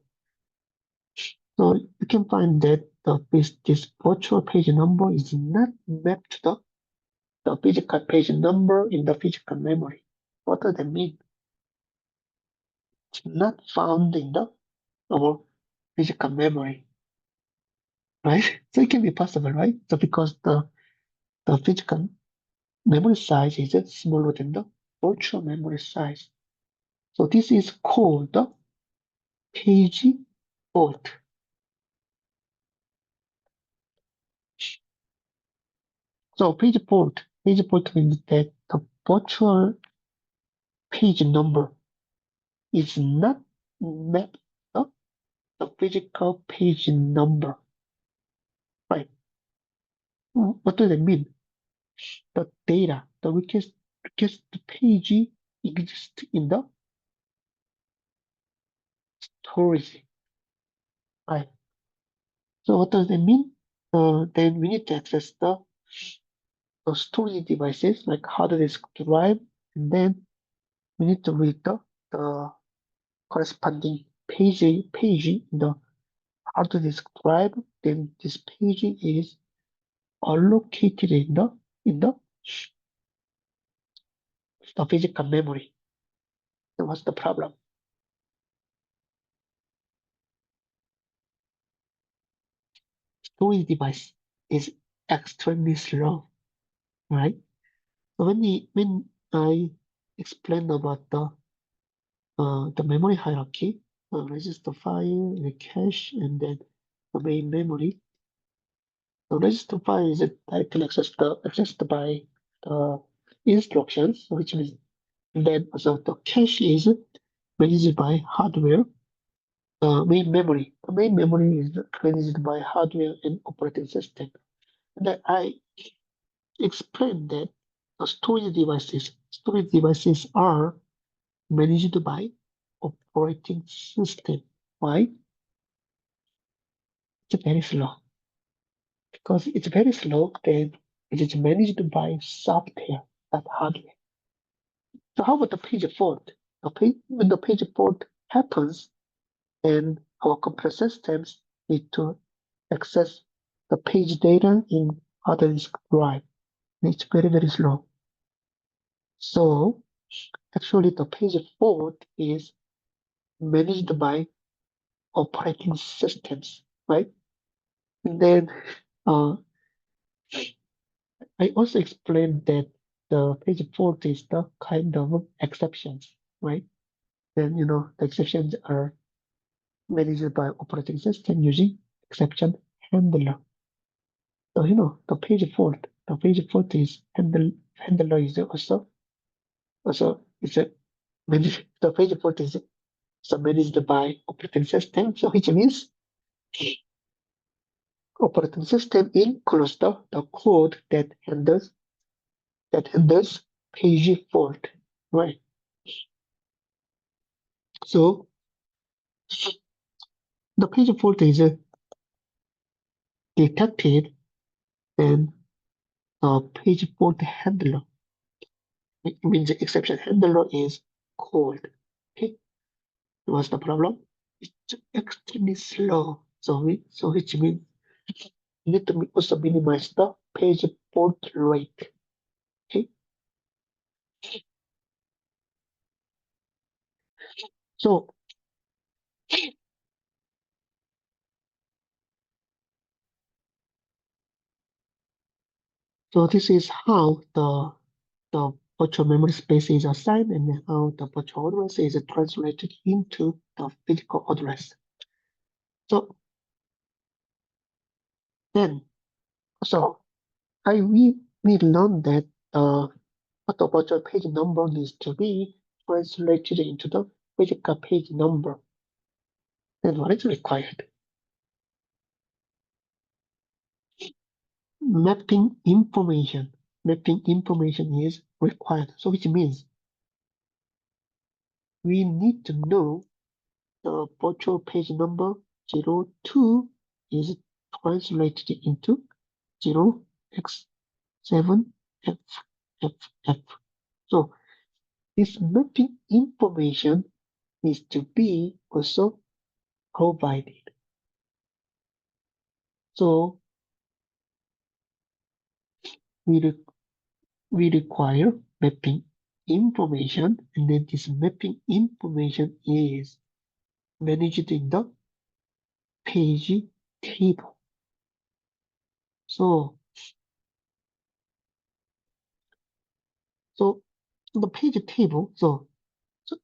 So you can find that this virtual page number is not mapped to the physical page number in the physical memory. What does that mean? It's not found in our physical memory, right? So it can be possible, right? So because the physical memory size is smaller than the virtual memory size. So this is called the page fault. So page fault means that the virtual page number is not mapped to the physical page number, right? What does it mean? The data, the request page exists in the storage, right? So what does that mean? Then we need to access the storage devices like hard disk drive, and then we need to read the corresponding page in the hard disk drive. Then this page is allocated in the physical memory. So what's the problem? Storage device is extremely slow, right? So when I explained about the memory hierarchy, register file, the cache, and then the main memory. The register file is directly accessed by the instructions, which means then also the cache is managed by hardware. The main memory is managed by hardware and operating system. And then I explained that the storage devices are managed by operating system. Why? It's very slow. Because it's very slow, then it is managed by software, not hardware. So how about the page fault? When the page fault happens, then our computer systems need to access the page data in hard disk drive. And it's very, very slow. So actually the page fault is managed by operating systems, right? And then uh, I also explained that the page fault is the kind of exceptions, right? Then the exceptions are managed by operating system using exception handler. So the page fault is handler is also it's a the page fault is managed by operating system, so which means operating system includes the code that handles page fault, right? So the page fault is detected, and the page fault handler, it means the exception handler is called. Okay, what's the problem? It's extremely slow. So which means you need to also minimize the page fault rate. Okay, so this is how the virtual memory space is assigned and how the virtual address is translated into the physical address. So then, so we learned that what the virtual page number needs to be translated into the physical page number. And what is required? Mapping information. Mapping information is required. So which means we need to know the virtual page number 02 is translated into 0x7ff. So this mapping information needs to be also provided. So we, we require mapping information, and then this mapping information is managed in the page table. So the page table, so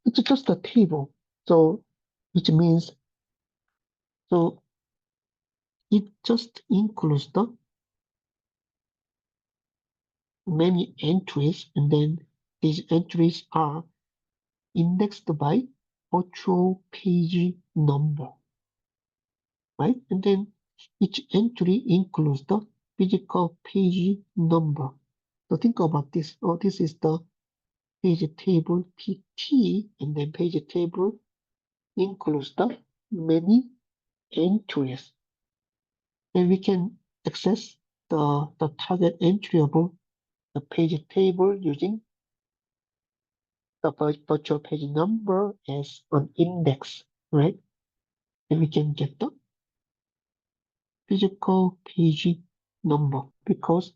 it's just a table. So which means so it just includes the many entries, and then these entries are indexed by virtual page number, right? And then each entry includes the physical page number. So think about this. Oh, this is the page table PT, and then page table includes the many entries. And we can access the target entry of the page table using the virtual page number as an index, right? And we can get the physical page number because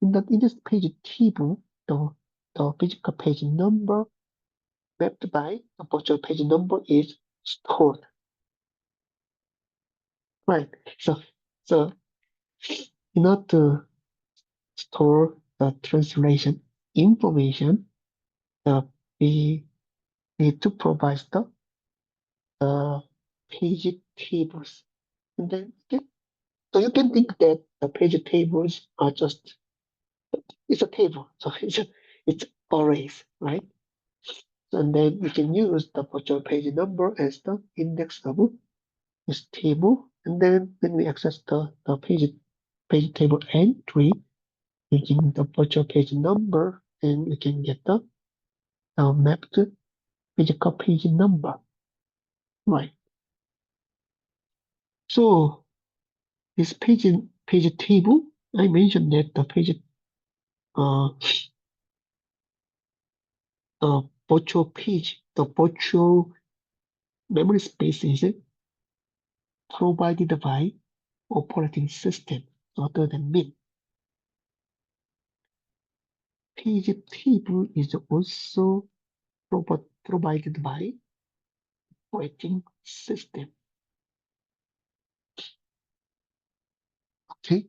in this page table, the physical page number mapped by the virtual page number is stored, right? So in order to store the translation information, we need to provide the page tables. And then so you can think that the page tables are just it's a table. So it's arrays, right? And then we can use the virtual page number as the index of this table. And then when we access the page table entry using the virtual page number, and we can get the mapped physical page number. Right. So this page table, I mentioned that uh the the virtual memory space is provided by operating system other than Min. Page table is also provided by operating system. Okay,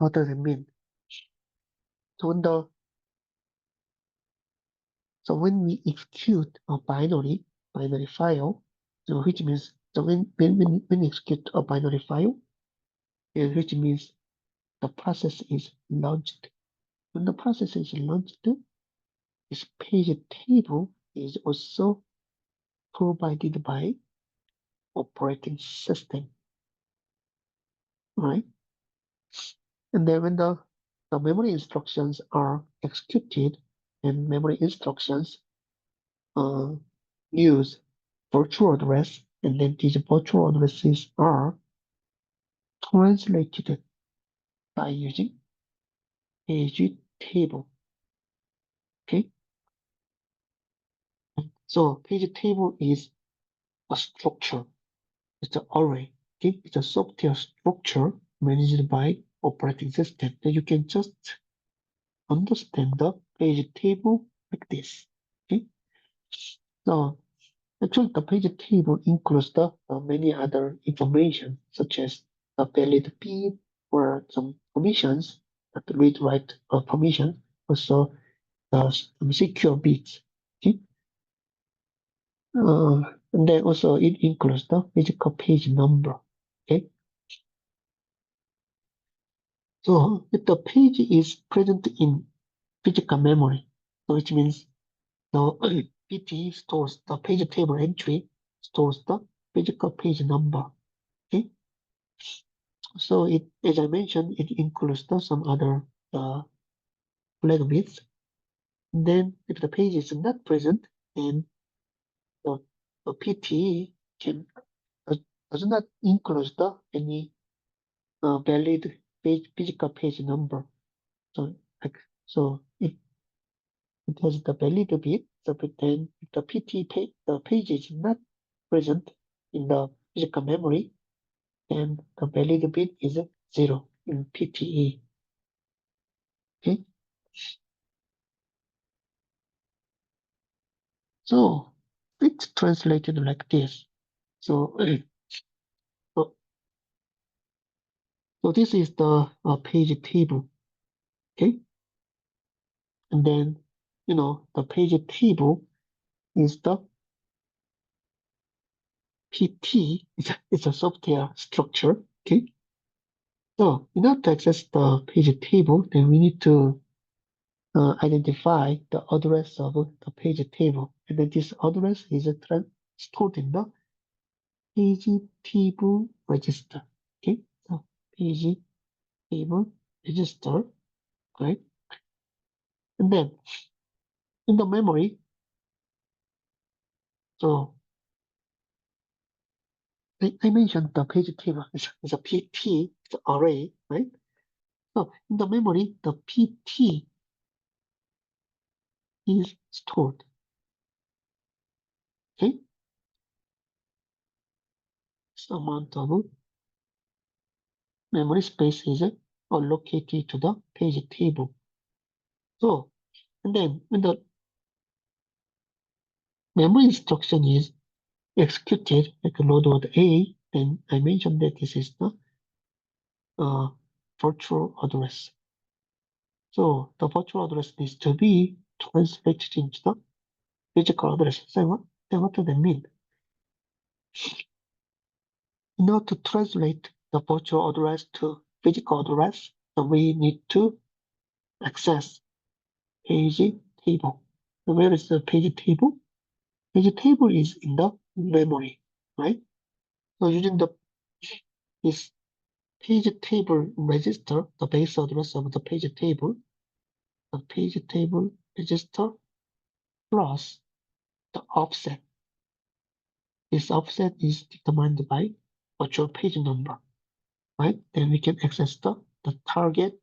other than Min. So when we execute a binary file, so which means when we execute a binary file, and which means the process is launched. When the process is launched, this page table is also provided by operating system, right? And then when the memory instructions are executed, and memory instructions use virtual address, and then these virtual addresses are translated by using page table. Okay, so page table is a structure. It's an array. Okay, it's a software structure managed by operating system. Then you can just understand the page table like this. Okay, so actually the page table includes the many other information such as the valid bit or some permissions, the read write permission, also some secure bits. Okay, and then also it includes the physical page number. Okay, so if the page is present in physical memory, so which means the PT stores the page table entry, stores the physical page number. Okay, so it, as I mentioned, it includes some other flag bits. Then if the page is not present, then the, PT can does not include any valid physical page number. So like, so it has the valid bit. So but then if the the page is not present in the physical memory, then the valid bit is 0 in PTE. Okay, so it's translated like this. So, so, so this is the page table. Okay, and then the page table is the PT. It's a software structure. Okay, so in order to access the page table, then we need to identify the address of the page table, and then this address is stored in the page table register. Okay, so page table register, right? And then in the memory, so I mentioned the page table is a PT, it's an array, right? So in the memory, the PT is stored. Okay, this amount of memory space is allocated to the page table. So, and then when the memory instruction is executed, like load word A, then I mentioned that this is the virtual address. So the virtual address needs to be translated into the physical address. So what does that mean? In order to translate the virtual address to physical address, so we need to access page table. So where is the page table? Page table is in the memory, right? So using this page table register, the base address of the page table register plus the offset. This offset is determined by virtual page number, right? Then we can access the target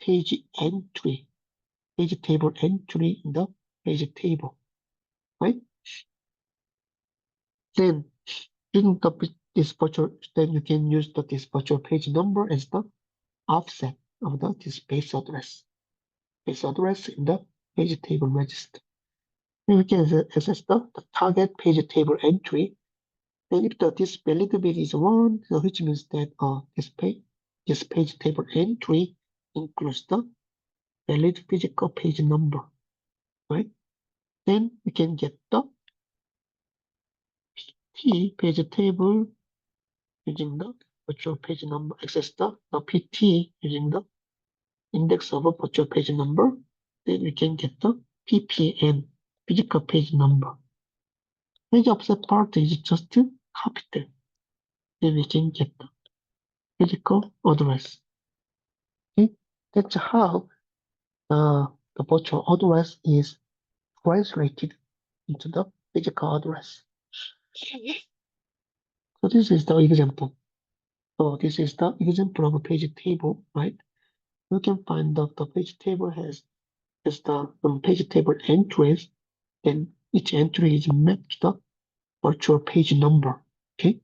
page entry, page table entry in the page table, right? Then using this virtual, then you can use this virtual page number as the offset of this base address in the page table register. Then we can access the target page table entry. Then if this valid bit is 1, so which means that this page table entry includes the valid physical page number, right? Then we can get the page table using the virtual page number, access the PT using the index of a virtual page number. then we can get the PPN, physical page number. Page offset part is just copy them. Then we can get the physical address. Okay? That's how the virtual address is translated into the physical address. So this is the example. So this is the example of a page table, right? You can find that the page table has the page table entries, and each entry is mapped to the virtual page number. Okay,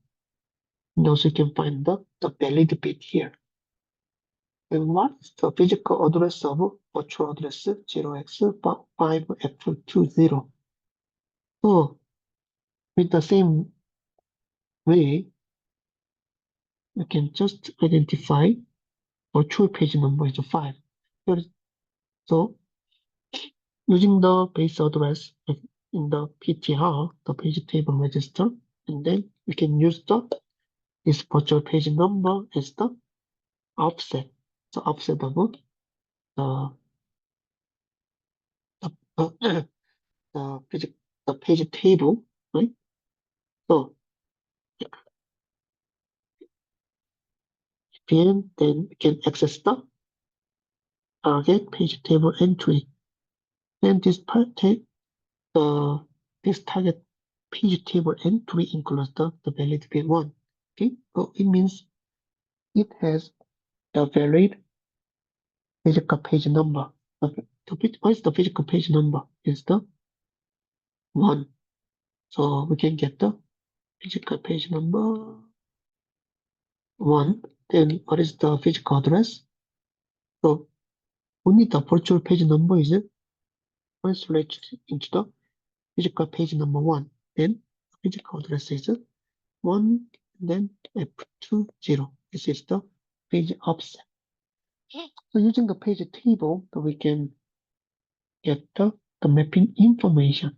and also you can find the valid bit here. And what is the physical address of virtual address 0x5F20? So with the same way, you can just identify virtual page number is 5. So using the base address in the PTR, the page table register, and then we can use this virtual page number as the offset. So offset of the the, the page table, right? So then we can access the target page table entry. And this target page table entry includes the valid bit 1. Okay, so it means it has the valid physical page number. What is the physical page number? Is the 1. So we can get the physical page number 1. Then what is the physical address? So only the virtual page number is translated into the physical page number 1. Then the physical address is 1, then F20. This is the page offset. So using the page table, we can get the mapping information.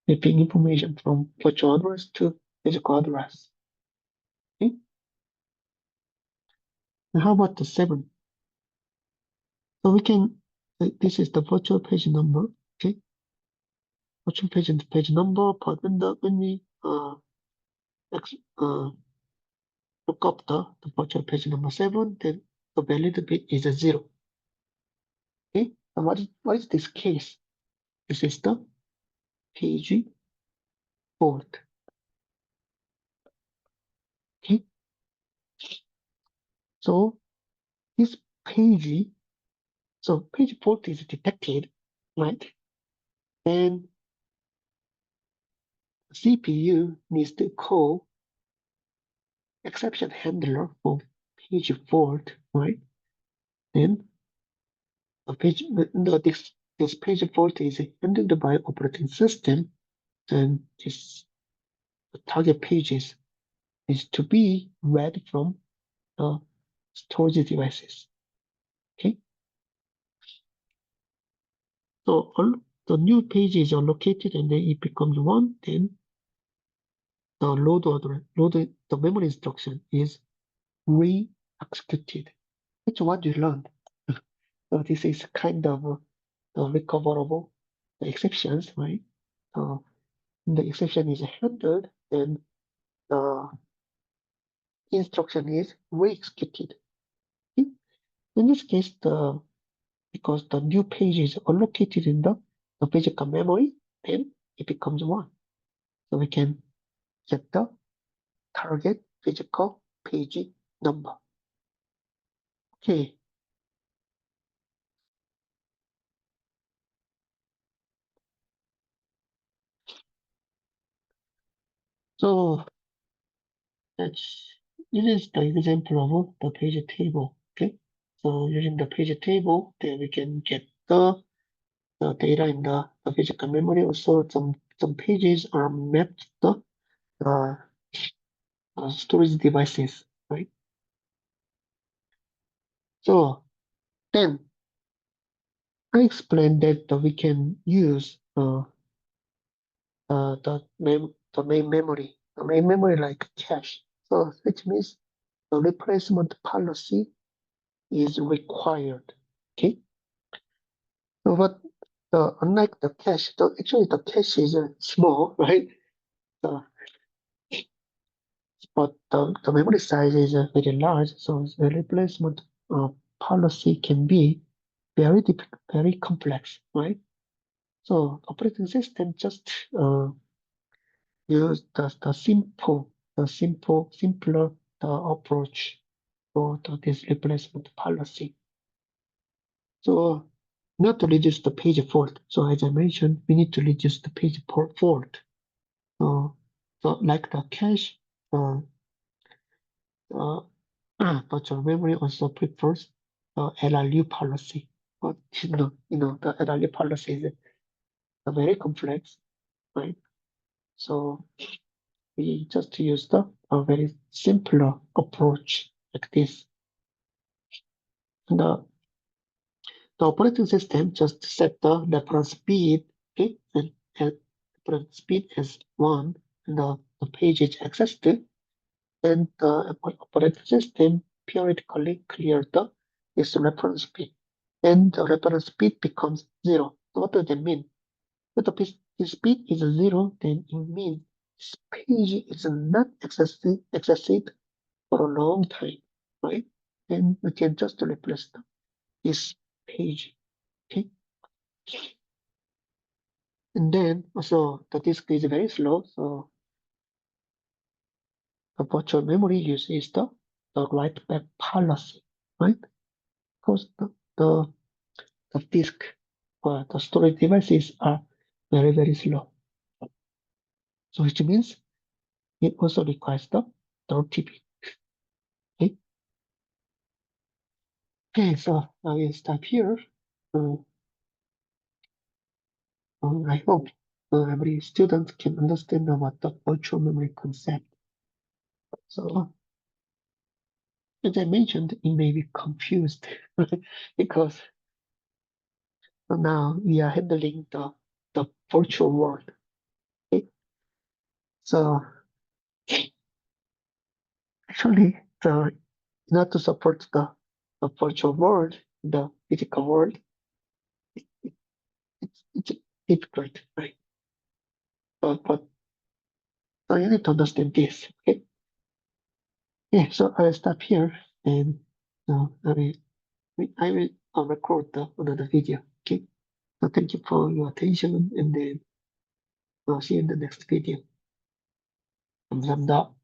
Mapping information from virtual address to physical address. Okay? And how about the 7? So we can, this is the virtual page number. Okay? Virtual page number, but when we look up the virtual page number 7, then the valid bit is a 0. Okay? And what is this case? This is the page fault. Okay? So this page, so page fault is detected, right? And CPU needs to call exception handler for page fault, right? Then this page fault is handled by operating system, and this the target pages is to be read from the storage devices. Okay, so all the new pages are located, and then it becomes 1. Then the the memory instruction is re-executed. That's what you learned. So this is kind of recoverable exceptions, right? The exception is handled, then the instruction is re-executed. Okay? In this case, because the new pages are located in the physical memory, then it becomes 1. So we can get the target physical page number. Okay. So that's this is the example of the page table. Okay. So using the page table, then we can get the data in the physical memory. Also, some pages are mapped to the storage devices, right? So then I explained that we can use the main memory like cache. So which means the replacement policy is required. Okay. So, but unlike the cache, actually the cache is small, right? So, but the memory size is very large, so the replacement policy can be very complex, right? So operating system just use simpler the approach for this replacement policy. So not to reduce the page fault. So as I mentioned, we need to reduce the page fault. So, like the cache, uh, uh, virtual memory also prefers the LRU policy. But the LRU policy is very complex, right? So we just use a very simpler approach like this. The operating system just set the reference speed, okay, and reference speed is 1, and the page is accessed, and the operating system periodically clear this reference speed, and the reference speed becomes 0. So what does that mean? If the speed is 0, then it means this page is not accessed for a long time, right? Then we can just replace this page, okay? And then also the disk is very slow, so the virtual memory uses the write back policy, right? Because the disk or the storage devices are very slow. So which means it also requires the 30 bit. Okay, okay, so I will stop here. Uh, I hope every student can understand about the virtual memory concept. So as I mentioned, it may be confused because now we are handling the virtual world. Okay? So actually, not to support the virtual world, the physical world, it's difficult, right? But so you need to understand this. Okay? Yeah. So I'll stop here, and I will record another video. Okay. So thank you for your attention, and then I'll see you in the next video. 감사합니다.